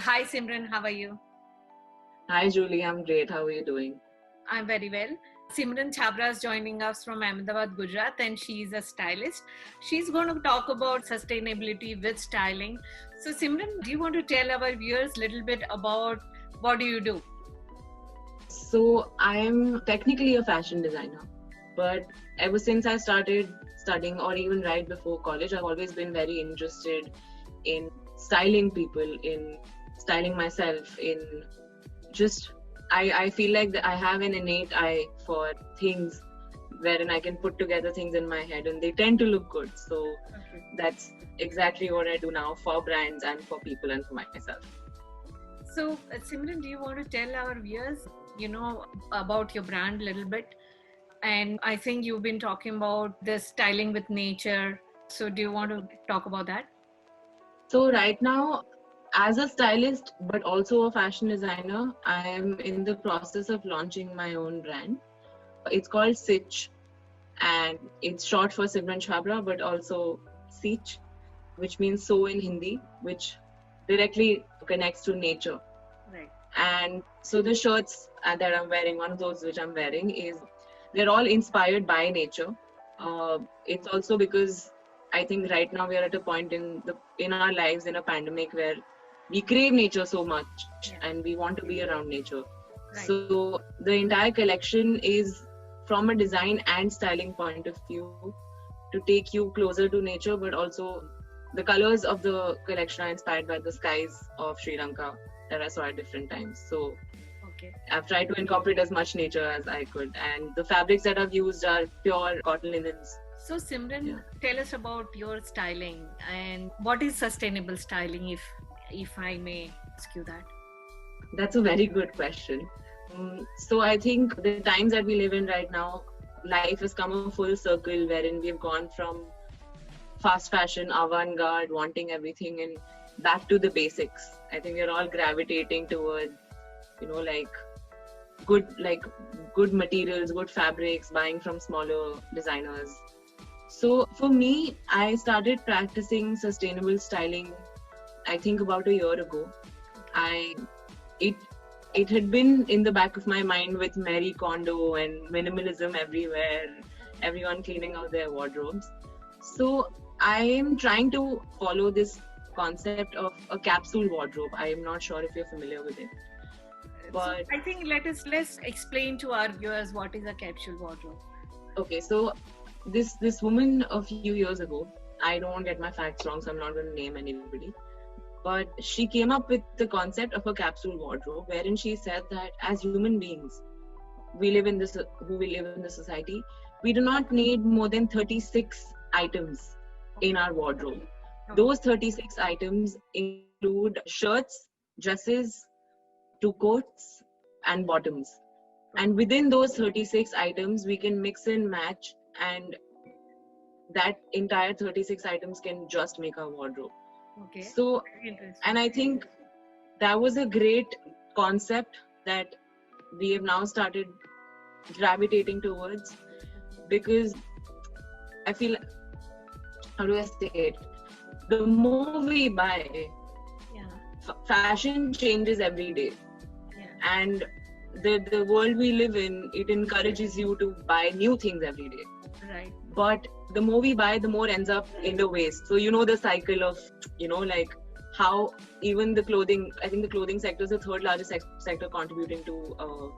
Hi Simran, how are you? Hi Julie, I'm great. How are you doing? I'm very well. Simran Chabra is joining us from Ahmedabad, Gujarat, and she's a stylist. She's going to talk about sustainability with styling. So, Simran, do you want to tell our viewers a little bit about what do you do? So, I'm technically a fashion designer, but ever since I started studying, or even right before college, I've always been very interested in styling people, in styling myself, in just I feel like that I have an innate eye for things wherein I can put together things in my head and they tend to look good. So that's exactly what I do now for brands and for people and for myself. So, Simran, do you want to tell our viewers, about your brand a little bit? And I think you've been talking about the styling with nature. So, do you want to talk about that? So right now, as a stylist, but also a fashion designer, I am in the process of launching my own brand. It's called Sich, and it's short for Simran Chabra, but also Sich, which means so in Hindi, which directly connects to nature. Right. And so the shirts that I'm wearing, one of those which I'm wearing, they're all inspired by nature. It's also because I think right now we are at a point in our lives in a pandemic where we crave nature so much and we want to be around nature. Right. So the entire collection is from a design and styling point of view to take you closer to nature, but also the colors of the collection are inspired by the skies of Sri Lanka that I saw at different times. So I've tried to incorporate as much nature as I could, and the fabrics that I've used are pure cotton linens. So Simran, tell us about your styling and what is sustainable styling, if I may ask you that. That's a very good question. So I think the times that we live in right now, life has come a full circle wherein we've gone from fast fashion, avant-garde, wanting everything, and back to the basics. I think we're all gravitating towards, good materials, good fabrics, buying from smaller designers. So for me, I started practicing sustainable styling, I think about a year ago. It had been in the back of my mind with Marie Kondo and minimalism everywhere, everyone cleaning out their wardrobes. So I am trying to follow this concept of a capsule wardrobe. I am not sure if you're familiar with it. But so I think let's explain to our viewers what is a capsule wardrobe. Okay, so this woman a few years ago, I don't want to get my facts wrong, so I'm not going to name anybody, but she came up with the concept of a capsule wardrobe, wherein she said that as human beings, we live in this society, we do not need more than 36 items in our wardrobe. Those 36 items include shirts, dresses, 2 coats, and bottoms. And within those 36 items, we can mix and match, and that entire 36 items can just make our wardrobe. Okay. So, and I think that was a great concept that we have now started gravitating towards, because I feel, how do I say it? The more we buy, fashion changes every day. And the world we live in, it encourages you to buy new things every day. Right. But the more we buy, the more ends up in the waste. So the cycle of, how even the clothing, I think the clothing sector is the third largest sector contributing to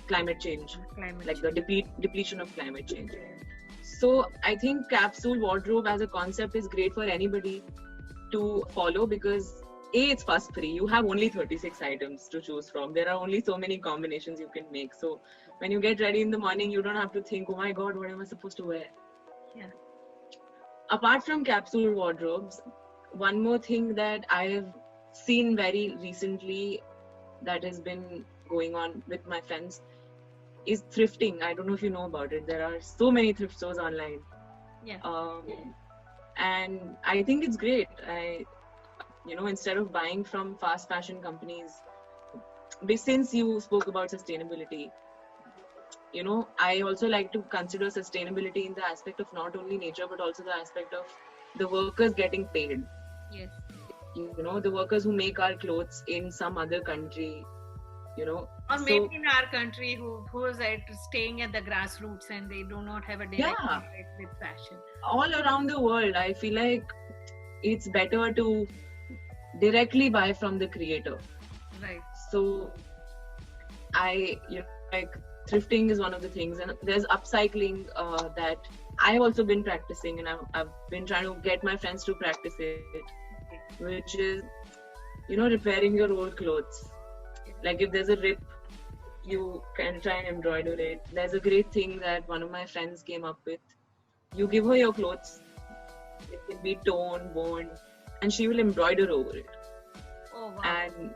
climate change, the depletion of climate change. So I think capsule wardrobe as a concept is great for anybody to follow, because it's fuss free. You have only 36 items to choose from. There are only so many combinations you can make. So when you get ready in the morning, you don't have to think, oh my God, what am I supposed to wear? Yeah. Apart from capsule wardrobes, one more thing that I have seen very recently that has been going on with my friends is thrifting. I don't know if you know about it. There are so many thrift stores online. Yeah. And I think it's great. Instead of buying from fast fashion companies, since you spoke about sustainability, I also like to consider sustainability in the aspect of not only nature, but also the aspect of the workers getting paid. Yes. the workers who make our clothes in some other country, or maybe in our country who is staying at the grassroots and they do not have a direct contact with fashion. All around the world, I feel like it's better to directly buy from the creator. Right. So like thrifting is one of the things, and there's upcycling that I've also been practicing, and I've been trying to get my friends to practice it, which is repairing your old clothes. Like if there's a rip, you can try and embroider it. There's a great thing that one of my friends came up with. You give her your clothes, it can be torn, worn, and she will embroider over it. Oh wow. And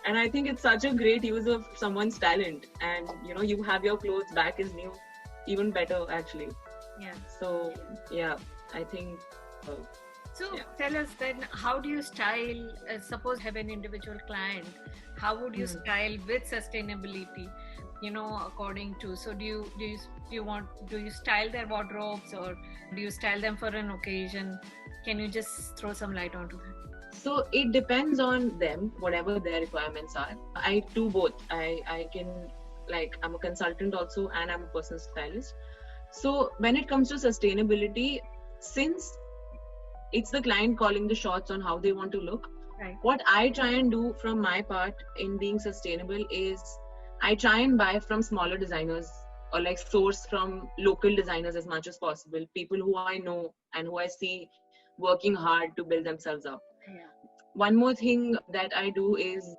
and I think it's such a great use of someone's talent, and you have your clothes back as new, even better actually. Yeah. So I think tell us then, how do you style, suppose have an individual client, how would you style with sustainability, according to, so do you style their wardrobes, or do you style them for an occasion? Can you just throw some light onto that? So it depends on them, whatever their requirements are. I do both. I can, I'm a consultant also, and I'm a personal stylist. So when it comes to sustainability, since it's the client calling the shots on how they want to look, right, what I try and do from my part in being sustainable is I try and buy from smaller designers, or source from local designers as much as possible, people who I know and who I see working hard to build themselves up. Yeah. One more thing that I do is,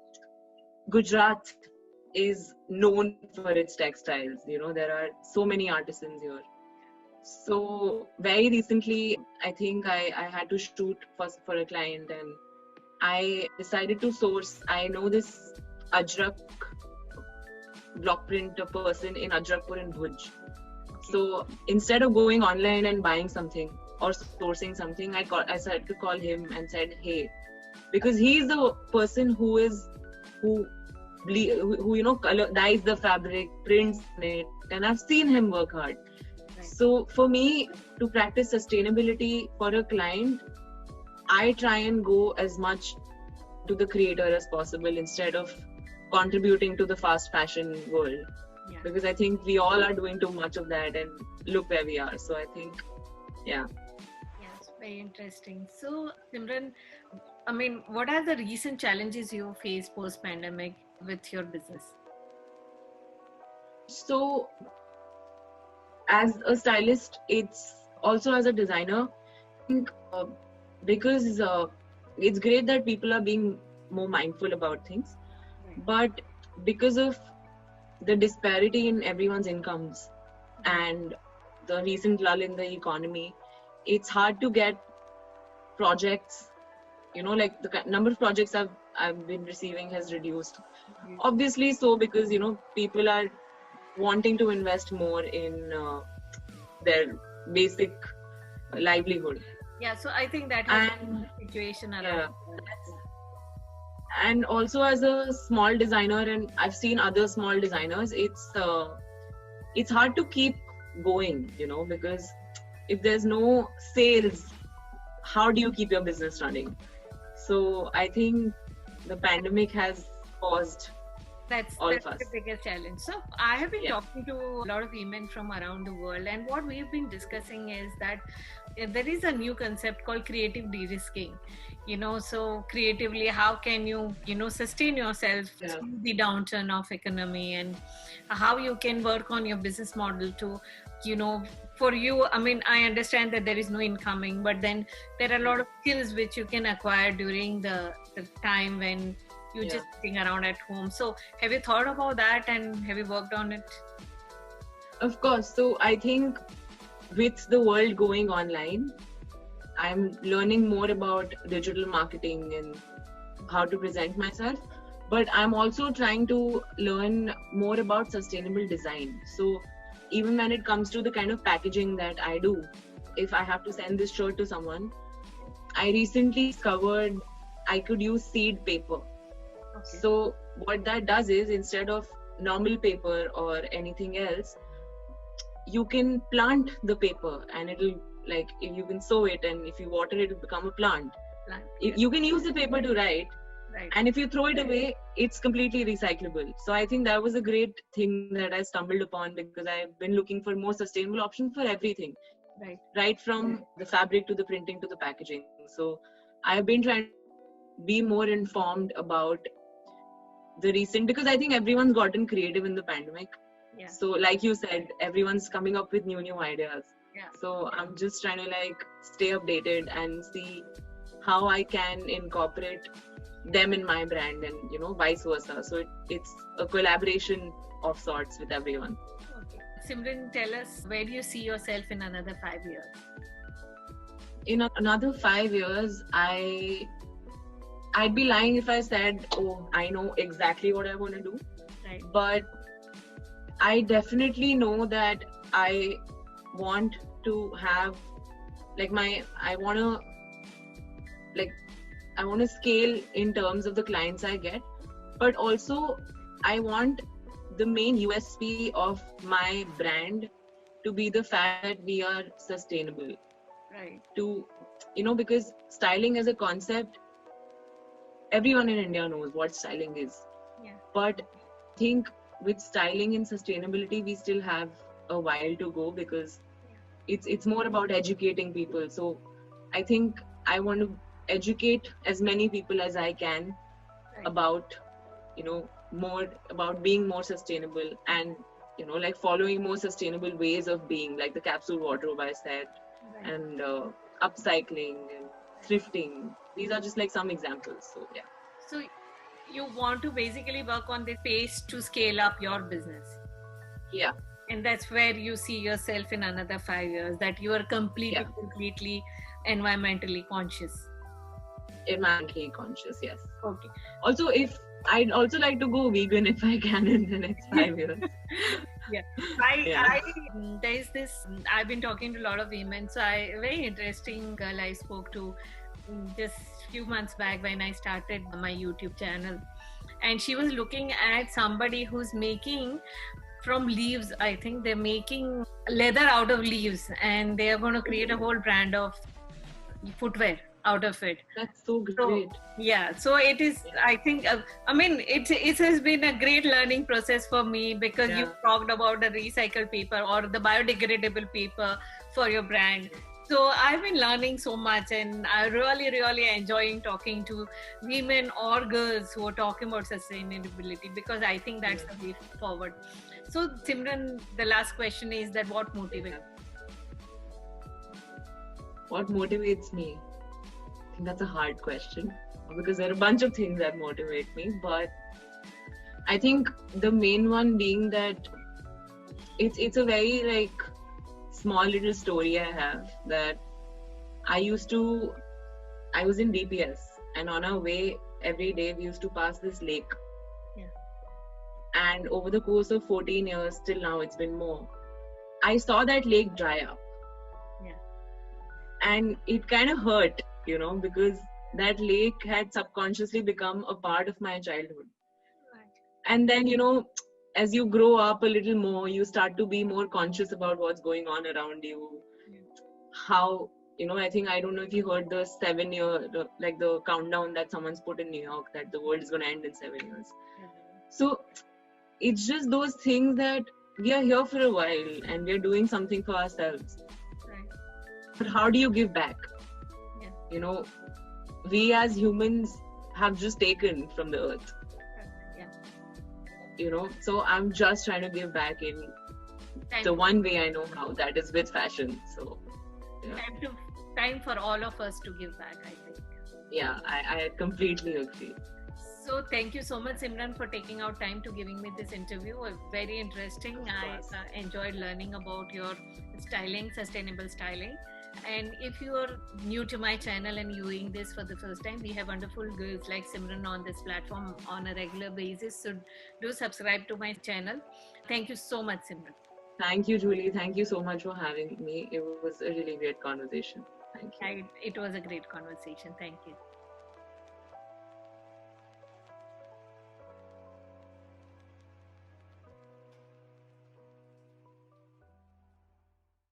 Gujarat is known for its textiles. There are so many artisans here. So very recently, I think I had to shoot for a client, and I decided to source. I know this Ajrak block print person in Ajrakpur in Bhuj. So instead of going online and buying something or sourcing something, I decided to call him and said, hey, because he's the person who color dyes the fabric, prints it, and I've seen him work hard. Right. So for me to practice sustainability for a client, I try and go as much to the creator as possible instead of contributing to the fast fashion world. Yeah. Because I think we all are doing too much of that, and look where we are. So I think, Yes, very interesting. So Simran, what are the recent challenges you face post-pandemic with your business? So as a stylist, it's also as a designer, I think because it's great that people are being more mindful about things, but because of the disparity in everyone's incomes and the recent lull in the economy, it's hard to get projects. The number of projects I've been receiving has reduced. Obviously so, because people are wanting to invest more in their basic livelihood. Yeah, so I think that is the situation around. And also as a small designer, and I've seen other small designers, it's hard to keep going, because if there's no sales, how do you keep your business running? So I think the pandemic has paused that's the biggest challenge. So I have been talking to a lot of women from around the world, and what we've been discussing is that there is a new concept called creative de-risking. So creatively, how can you sustain yourself through the downturn of economy, and how you can work on your business model to for you, I understand that there is no incoming, but then there are a lot of skills which you can acquire during the time when you're just sitting around at home. So have you thought about that, and have you worked on it? Of course. So I think with the world going online, I'm learning more about digital marketing and how to present myself, but I'm also trying to learn more about sustainable design. So even when it comes to the kind of packaging that I do, if I have to send this shirt to someone, I recently discovered I could use seed paper. Okay. So what that does is, instead of normal paper or anything else, you can plant the paper, and it'll, if you can sow it, and if you water it, it'll become a plant. Blank. You can use the paper to write, Right. and if you throw it away, it's completely recyclable. So I think that was a great thing that I stumbled upon, because I've been looking for more sustainable options for everything, right from the fabric to the printing to the packaging. So I've been trying to be more informed about the recent, because I think everyone's gotten creative in the pandemic. Yeah. So like you said, everyone's coming up with new ideas. Yeah. So I'm just trying to like stay updated and see how I can incorporate them in my brand, and vice versa. So it's a collaboration of sorts with everyone. Okay. Simran, tell us, where do you see yourself in another 5 years? In another 5 years, I'd be lying if I said, oh, I know exactly what I want to do. Right. But I definitely know that I want to have I want to scale in terms of the clients I get, but also I want the main USP of my brand to be the fact that we are sustainable. Right. Because styling as a concept, everyone in India knows what styling is. Yeah. But I think with styling and sustainability, we still have a while to go, because it's more about educating people. So I think I want to educate as many people as I can about more about being more sustainable, and following more sustainable ways of being, like the capsule wardrobe I said, and upcycling and thrifting. These are just like some examples. So yeah. So you want to basically work on the pace to scale up your business. Yeah. And that's where you see yourself in another 5 years, that you are completely environmentally conscious. Environmentally conscious, yes. Okay. Also, if I'd also like to go vegan if I can in the next 5 years. There's this, I've been talking to a lot of women. So a very interesting girl I spoke to just few months back when I started my YouTube channel. And she was looking at somebody who's making from leaves. I think they're making leather out of leaves, and they are going to create a whole brand of footwear out of it. That's so great. So it is, I think, it has been a great learning process for me, because you talked about the recycled paper or the biodegradable paper for your brand. So I've been learning so much, and I'm really enjoying talking to women or girls who are talking about sustainability, because I think that's the way forward. So Simran, the last question is that what motivates? What motivates me? I think that's a hard question, because there are a bunch of things that motivate me, but I think the main one being that it's a very small little story I have, that I was in DPS, and on our way every day we used to pass this lake. And over the course of 14 years till now, it's been more, I saw that lake dry up. And it kind of hurt, because that lake had subconsciously become a part of my childhood. And then, as you grow up a little more, you start to be more conscious about what's going on around you. How, I think, I don't know if you heard the 7-year, the countdown that someone's put in New York, that the world is going to end in 7 years. So it's just those things that we are here for a while and we are doing something for ourselves. But how do you give back? We as humans have just taken from the earth. So I'm just trying to give back in the one way I know how, that is with fashion. So time for all of us to give back, I think. Yeah, I completely agree. So thank you so much, Simran, for taking out time to giving me this interview. Very interesting. I enjoyed learning about your styling, sustainable styling. And if you are new to my channel and viewing this for the first time, we have wonderful girls like Simran on this platform on a regular basis. So do subscribe to my channel. Thank you so much, Simran. Thank you, Julie. Thank you so much for having me. It was a really great conversation. Thank you. It was a great conversation. Thank you.